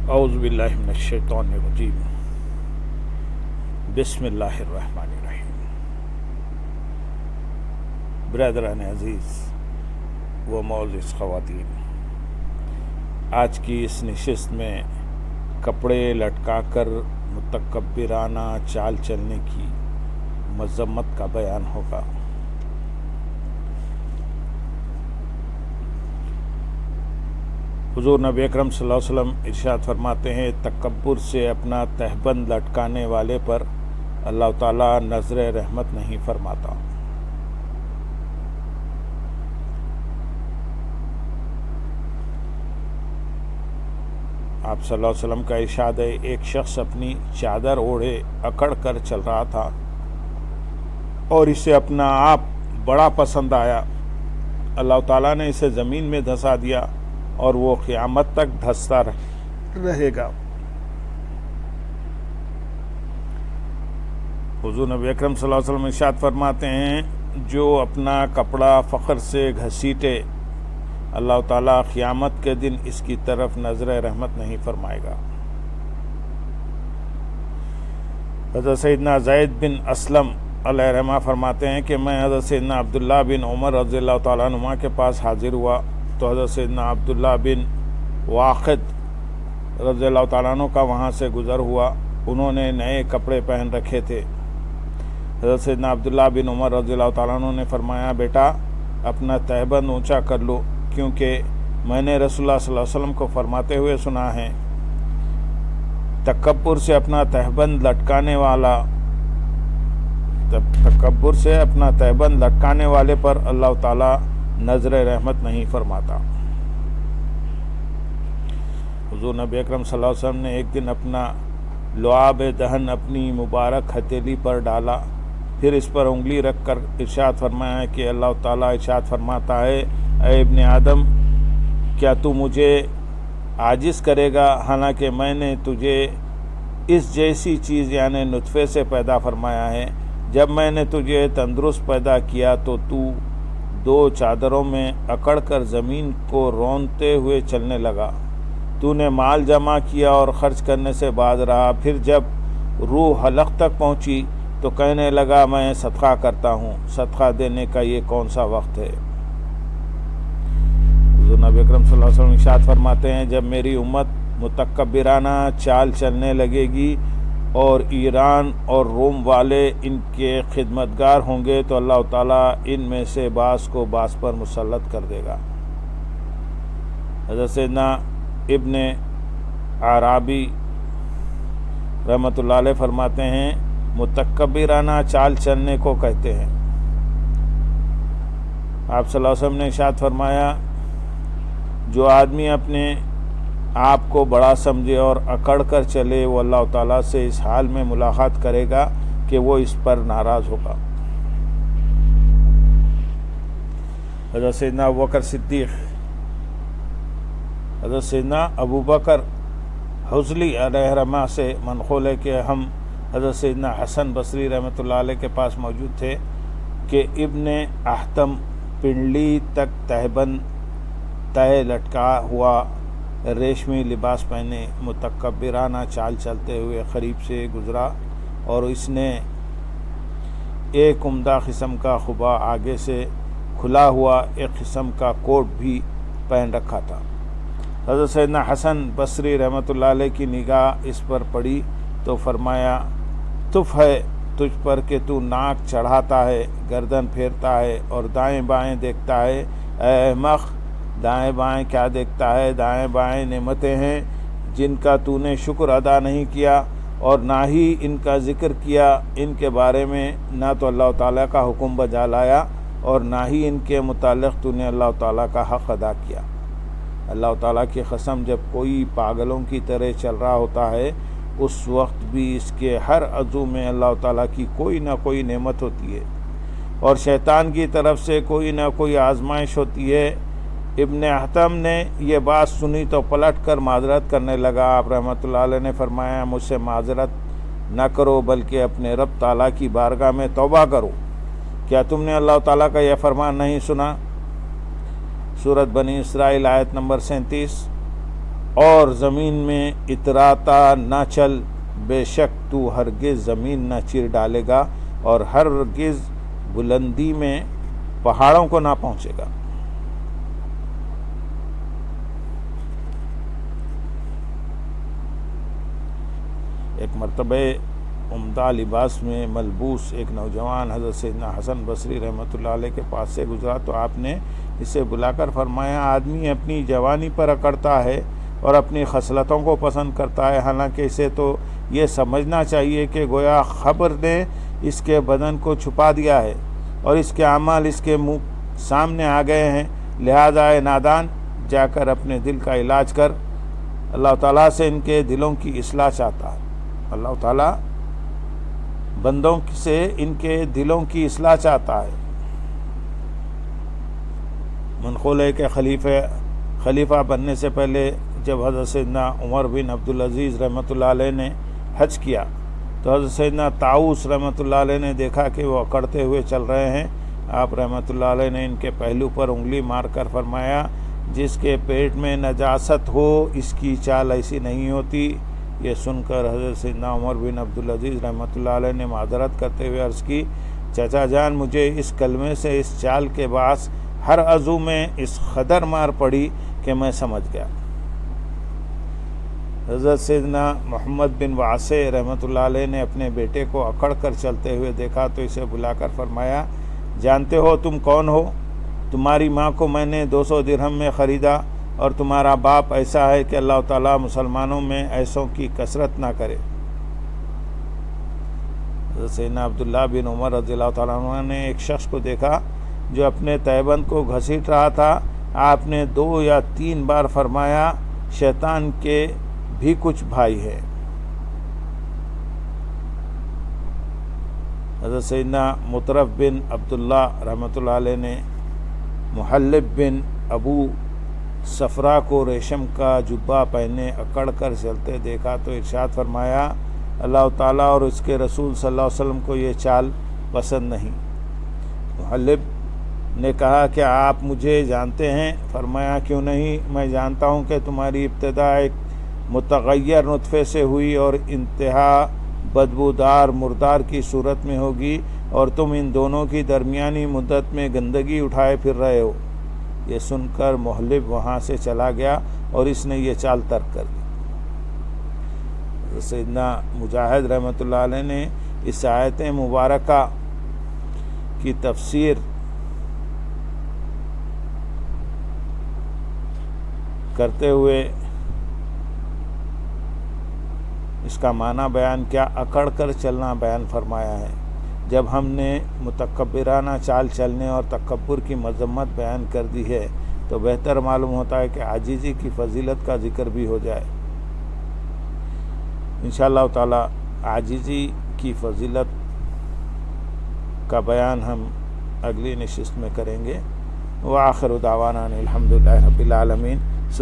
اعوذ باللہ من الشیطان الرجیم بسم اللہ الرحمن الرحیم۔ برادران عزیز و معزز خواتین، آج کی اس نشست میں کپڑے لٹکا کر متکبرانہ چال چلنے کی مذمت کا بیان ہوگا۔ حضور نبی اکرم صلی اللہ علیہ وسلم ارشاد فرماتے ہیں، تکبر سے اپنا تہبند لٹکانے والے پر اللہ تعالیٰ نظر رحمت نہیں فرماتا۔ آپ صلی اللہ علیہ وسلم کا ارشاد ہے، ایک شخص اپنی چادر اوڑھے اکڑ کر چل رہا تھا اور اسے اپنا آپ بڑا پسند آیا۔ اللہ تعالیٰ نے اسے زمین میں دھسا دیا اور وہ قیامت تک دھستا رہے گا۔ حضور نبی اکرم صلی اللہ علیہ وسلم ارشاد فرماتے ہیں، جو اپنا کپڑا فخر سے گھسیٹے اللہ تعالیٰ قیامت کے دن اس کی طرف نظر رحمت نہیں فرمائے گا۔ حضرت سیدنا زید بن اسلم علیہ رحمہ فرماتے ہیں کہ میں حضرت سیدنا عبداللہ بن عمر رضی اللہ تعالیٰ عنہ کے پاس حاضر ہوا تو حضرت سیدنا عبداللہ بن واقد رضی اللہ تعالیٰ عنہ کا وہاں سے گزر ہوا۔ انہوں نے نئے کپڑے پہن رکھے تھے۔ حضرت سیدنا عبداللہ بن عمر رضی اللہ تعالیٰ عنہ نے فرمایا، بیٹا اپنا تہبند اونچا کر لو، کیونکہ میں نے رسول اللہ صلی اللہ علیہ وسلم کو فرماتے ہوئے سنا ہے، تکبر سے اپنا تہبند لٹکانے والے پر اللہ تعالیٰ نظر رحمت نہیں فرماتا۔ حضور نبی اکرم صلی اللہ علیہ وسلم نے ایک دن اپنا لعاب دہن اپنی مبارک ہتھیلی پر ڈالا، پھر اس پر انگلی رکھ کر ارشاد فرمایا کہ اللہ تعالیٰ ارشاد فرماتا ہے، اے ابن آدم، کیا تو مجھے عاجز کرے گا حالانکہ میں نے تجھے اس جیسی چیز یعنی نطفے سے پیدا فرمایا ہے۔ جب میں نے تجھے تندرست پیدا کیا تو دو چادروں میں اکڑ کر زمین کو رونتے ہوئے چلنے لگا۔ تو نے مال جمع کیا اور خرچ کرنے سے باز رہا، پھر جب روح حلق تک پہنچی تو کہنے لگا میں صدقہ کرتا ہوں۔ صدقہ دینے کا یہ کون سا وقت ہے؟ حضور نبی اکرم صلی اللہ علیہ وسلم ارشاد فرماتے ہیں، جب میری امت متکبرانہ چال چلنے لگے گی اور ایران اور روم والے ان کے خدمتگار ہوں گے تو اللہ تعالیٰ ان میں سے بعض کو بعض پر مسلط کر دے گا۔ حضرت سیدنا ابن عرابی رحمۃ اللہ علیہ فرماتے ہیں، متکبرانہ چال چلنے کو کہتے ہیں۔ آپ صلی اللہ علیہ وسلم نے ارشاد فرمایا، جو آدمی اپنے آپ کو بڑا سمجھے اور اکڑ کر چلے وہ اللہ تعالیٰ سے اس حال میں ملاقات کرے گا کہ وہ اس پر ناراض ہوگا۔ حضرت سیدنا ابوبکر صدیق، حضرت سیدنا ابوبکر حضلی علیہ رحمہ سے منقول ہے کہ ہم حضرت سیدنا حسن بصری رحمۃ اللہ علیہ کے پاس موجود تھے کہ ابن احتم پنڈلی تک تہبند تہ لٹکا ہوا ریشمی لباس پہنے متکبرانہ چال چلتے ہوئے قریب سے گزرا اور اس نے ایک عمدہ قسم کا خبا آگے سے کھلا ہوا ایک قسم کا کوٹ بھی پہن رکھا تھا۔ حضرت سیدنا حسن بصری رحمۃ اللہ علیہ کی نگاہ اس پر پڑی تو فرمایا، تف ہے تجھ پر کہ تو ناک چڑھاتا ہے، گردن پھیرتا ہے اور دائیں بائیں دیکھتا ہے۔ اے احمق، دائیں بائیں کیا دیکھتا ہے؟ دائیں بائیں نعمتیں ہیں جن کا تو نے شکر ادا نہیں کیا اور نہ ہی ان کا ذکر کیا۔ ان کے بارے میں نہ تو اللہ تعالیٰ کا حکم بجا لایا اور نہ ہی ان کے متعلق تو نے اللہ تعالیٰ کا حق ادا کیا۔ اللہ تعالیٰ کی قسم، جب کوئی پاگلوں کی طرح چل رہا ہوتا ہے اس وقت بھی اس کے ہر عضو میں اللہ تعالیٰ کی کوئی نہ کوئی نعمت ہوتی ہے اور شیطان کی طرف سے کوئی نہ کوئی آزمائش ہوتی ہے۔ ابن احتم نے یہ بات سنی تو پلٹ کر معذرت کرنے لگا۔ آپ رحمۃ اللہ علیہ نے فرمایا، مجھ سے معذرت نہ کرو بلکہ اپنے رب تعالیٰ کی بارگاہ میں توبہ کرو۔ کیا تم نے اللہ تعالیٰ کا یہ فرمان نہیں سنا؟ سورۃ بنی اسرائیل آیت نمبر 37۔ اور زمین میں اتراتا نہ چل، بے شک تو ہرگز زمین نہ چیر ڈالے گا اور ہرگز بلندی میں پہاڑوں کو نہ پہنچے گا۔ ایک مرتبہ عمدہ لباس میں ملبوس ایک نوجوان حضرت سیدنا حسن بصری رحمۃ اللہ علیہ کے پاس سے گزرا تو آپ نے اسے بلا کر فرمایا، آدمی اپنی جوانی پر اکڑتا ہے اور اپنی خصلتوں کو پسند کرتا ہے، حالانکہ اسے تو یہ سمجھنا چاہیے کہ گویا خبر نے اس کے بدن کو چھپا دیا ہے اور اس کے اعمال اس کے منہ سامنے آ گئے ہیں، لہذا اے نادان، جا کر اپنے دل کا علاج کر۔ اللہ تعالیٰ سے ان کے دلوں کی اصلاح چاہتا ہے، اللہ تعالیٰ بندوں سے ان کے دلوں کی اصلاح چاہتا ہے۔ منقول ہے کہ خلیفہ بننے سے پہلے جب حضرت سیدنا عمر بن عبدالعزیز رحمۃ اللہ علیہ نے حج کیا تو حضرت سیدنا طاؤس رحمۃ اللہ علیہ نے دیکھا کہ وہ اکڑتے ہوئے چل رہے ہیں۔ آپ رحمۃ اللہ علیہ نے ان کے پہلو پر انگلی مار کر فرمایا، جس کے پیٹ میں نجاست ہو اس کی چال ایسی نہیں ہوتی۔ یہ سن کر حضرت سیدنا عمر بن عبدالعزیز رحمۃ اللہ علیہ نے معذرت کرتے ہوئے عرض کی، چچا جان، مجھے اس کلمے سے اس چال کے باعث ہر عضو میں اس قدر مار پڑی کہ میں سمجھ گیا۔ حضرت سیدنا محمد بن واسع رحمۃ اللہ علیہ نے اپنے بیٹے کو اکڑ کر چلتے ہوئے دیکھا تو اسے بلا کر فرمایا، جانتے ہو تم کون ہو؟ تمہاری ماں کو میں نے 200 درہم میں خریدا اور تمہارا باپ ایسا ہے کہ اللہ تعالیٰ مسلمانوں میں ایسوں کی کثرت نہ کرے۔ حضرت سیدنا عبداللہ بن عمر رضی اللہ تعالیٰ عنہ نے ایک شخص کو دیکھا جو اپنے تہبند کو گھسیٹ رہا تھا۔ آپ نے 2 یا 3 بار فرمایا، شیطان کے بھی کچھ بھائی ہیں۔ حضرت سیدنا مطرف بن عبداللہ رحمۃ اللہ علیہ نے محلب بن ابو صفرا کو ریشم کا جبہ پہنے اکڑ کر چلتے دیکھا تو ارشاد فرمایا، اللہ تعالیٰ اور اس کے رسول صلی اللہ علیہ وسلم کو یہ چال پسند نہیں۔ محلب نے کہا کہ آپ مجھے جانتے ہیں؟ فرمایا، کیوں نہیں، میں جانتا ہوں کہ تمہاری ابتدا ایک متغیر نطفے سے ہوئی اور انتہا بدبودار مردار کی صورت میں ہوگی اور تم ان دونوں کی درمیانی مدت میں گندگی اٹھائے پھر رہے ہو۔ یہ سن کر محلب وہاں سے چلا گیا اور اس نے یہ چال ترک کر دی۔ سیدنا مجاہد رحمۃ اللہ علیہ نے اس آیت مبارکہ کی تفسیر کرتے ہوئے اس کا معنی بیان کیا، اکڑ کر چلنا بیان فرمایا ہے۔ جب ہم نے متکبرانہ چال چلنے اور تکبر کی مذمت بیان کر دی ہے تو بہتر معلوم ہوتا ہے کہ عاجزی کی فضیلت کا ذکر بھی ہو جائے۔ انشاءاللہ تعالی عاجزی کی فضیلت کا بیان ہم اگلی نشست میں کریں گے۔ وآخر دعوانا الحمدللہ رب العالمین۔